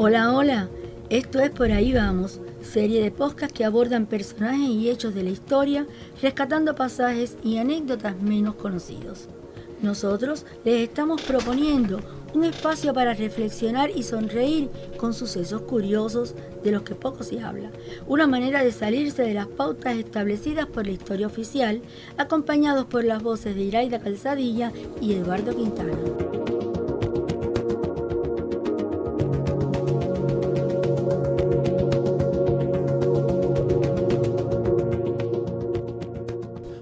Hola, hola, esto es Por Ahí Vamos, serie de podcasts que abordan personajes y hechos de la historia, rescatando pasajes y anécdotas menos conocidos. Nosotros les estamos proponiendo un espacio para reflexionar y sonreír con sucesos curiosos de los que poco se habla, una manera de salirse de las pautas establecidas por la historia oficial, acompañados por las voces de Iraida Calzadilla y Eduardo Quintana.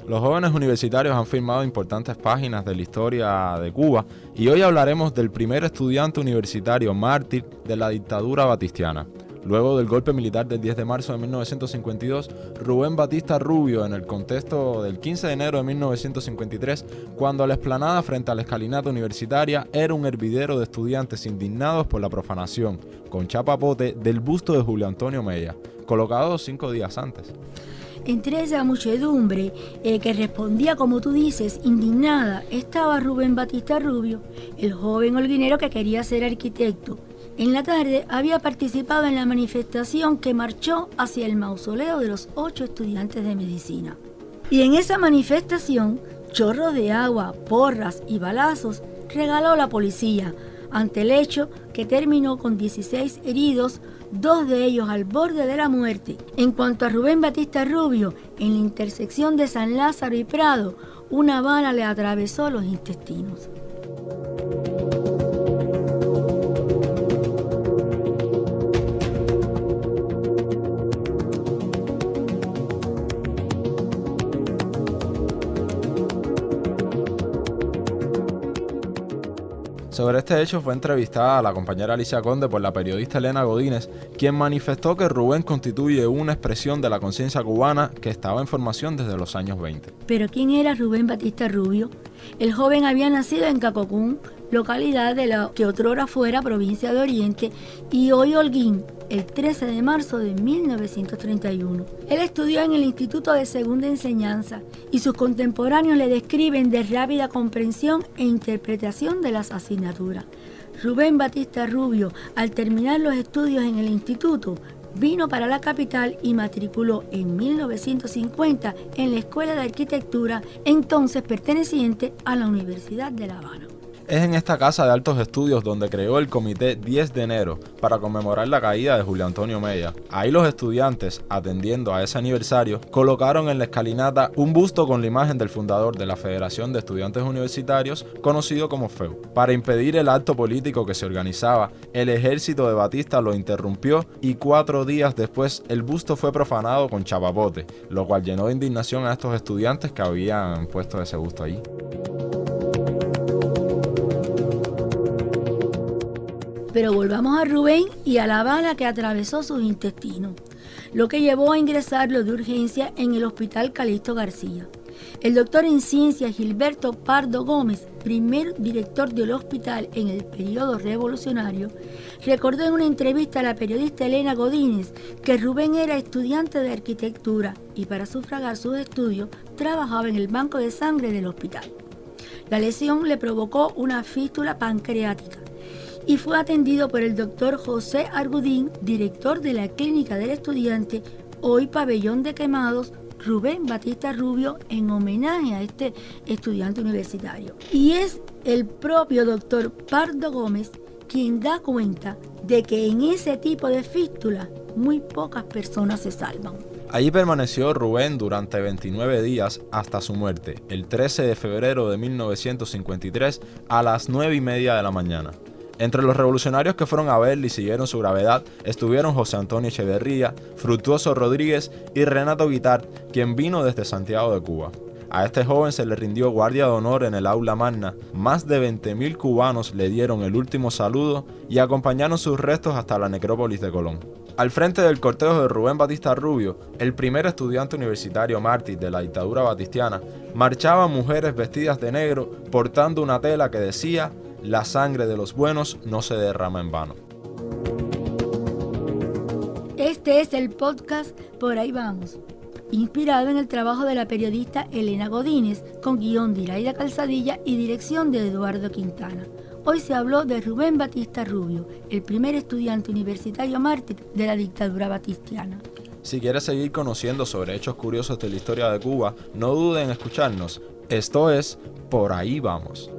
Los jóvenes universitarios han firmado importantes páginas de la historia de Cuba y hoy hablaremos del primer estudiante universitario mártir de la dictadura batistiana. Luego del golpe militar del 10 de marzo de 1952, Rubén Batista Rubio, en el contexto del 15 de enero de 1953, cuando la explanada frente a la escalinata universitaria era un hervidero de estudiantes indignados por la profanación, con chapapote, del busto de Julio Antonio Mella, colocado 5 días antes. Entre esa muchedumbre que respondía, como tú dices, indignada, estaba Rubén Batista Rubio, el joven holguinero que quería ser arquitecto. En la tarde había participado en la manifestación que marchó hacia el mausoleo de los 8 estudiantes de medicina. Y en esa manifestación, chorros de agua, porras y balazos regaló la policía, ante el hecho que terminó con 16 heridos, 2 de ellos al borde de la muerte. En cuanto a Rubén Batista Rubio, en la intersección de San Lázaro y Prado, una bala le atravesó los intestinos. Sobre este hecho fue entrevistada a la compañera Alicia Conde por la periodista Elena Godínez, quien manifestó que Rubén constituye una expresión de la conciencia cubana que estaba en formación desde los años 20. ¿Pero quién era Rubén Batista Rubio? El joven había nacido en Cacocún, localidad de la que otrora fuera provincia de Oriente y hoy Holguín, el 13 de marzo de 1931. Él estudió en el Instituto de Segunda Enseñanza y sus contemporáneos le describen de rápida comprensión e interpretación de las asignaturas. Rubén Batista Rubio, al terminar los estudios en el instituto, vino para la capital y matriculó en 1950 en la Escuela de Arquitectura, entonces perteneciente a la Universidad de La Habana. Es en esta casa de altos estudios donde creó el comité 10 de enero para conmemorar la caída de Julio Antonio Mella. Ahí los estudiantes, atendiendo a ese aniversario, colocaron en la escalinata un busto con la imagen del fundador de la Federación de Estudiantes Universitarios, conocido como FEU. Para impedir el acto político que se organizaba, el ejército de Batista lo interrumpió y 4 días después el busto fue profanado con chapapote, lo cual llenó de indignación a estos estudiantes que habían puesto ese busto allí. Pero volvamos a Rubén y a la bala que atravesó sus intestinos, lo que llevó a ingresarlo de urgencia en el Hospital Calixto García. El doctor en ciencias Gilberto Pardo Gómez, primer director del hospital en el periodo revolucionario, recordó en una entrevista a la periodista Elena Godínez que Rubén era estudiante de arquitectura y para sufragar sus estudios trabajaba en el banco de sangre del hospital. La lesión le provocó una fístula pancreática y fue atendido por el doctor José Argudín, director de la Clínica del Estudiante, hoy Pabellón de Quemados, Rubén Batista Rubio, en homenaje a este estudiante universitario. Y es el propio doctor Pardo Gómez quien da cuenta de que en ese tipo de fístula muy pocas personas se salvan. Allí permaneció Rubén durante 29 días hasta su muerte, el 13 de febrero de 1953 a las 9:30 de la mañana. Entre los revolucionarios que fueron a verle y siguieron su gravedad estuvieron José Antonio Echeverría, Fructuoso Rodríguez y Renato Guitart, quien vino desde Santiago de Cuba. A este joven se le rindió guardia de honor en el aula magna, más de 20.000 cubanos le dieron el último saludo y acompañaron sus restos hasta la necrópolis de Colón. Al frente del cortejo de Rubén Batista Rubio, el primer estudiante universitario mártir de la dictadura batistiana, marchaban mujeres vestidas de negro portando una tela que decía: "La sangre de los buenos no se derrama en vano". Este es el podcast Por Ahí Vamos, inspirado en el trabajo de la periodista Elena Godínez, con guión de Iraida Calzadilla y dirección de Eduardo Quintana. Hoy se habló de Rubén Batista Rubio, el primer estudiante universitario mártir de la dictadura batistiana. Si quieres seguir conociendo sobre hechos curiosos de la historia de Cuba, no duden en escucharnos. Esto es Por Ahí Vamos.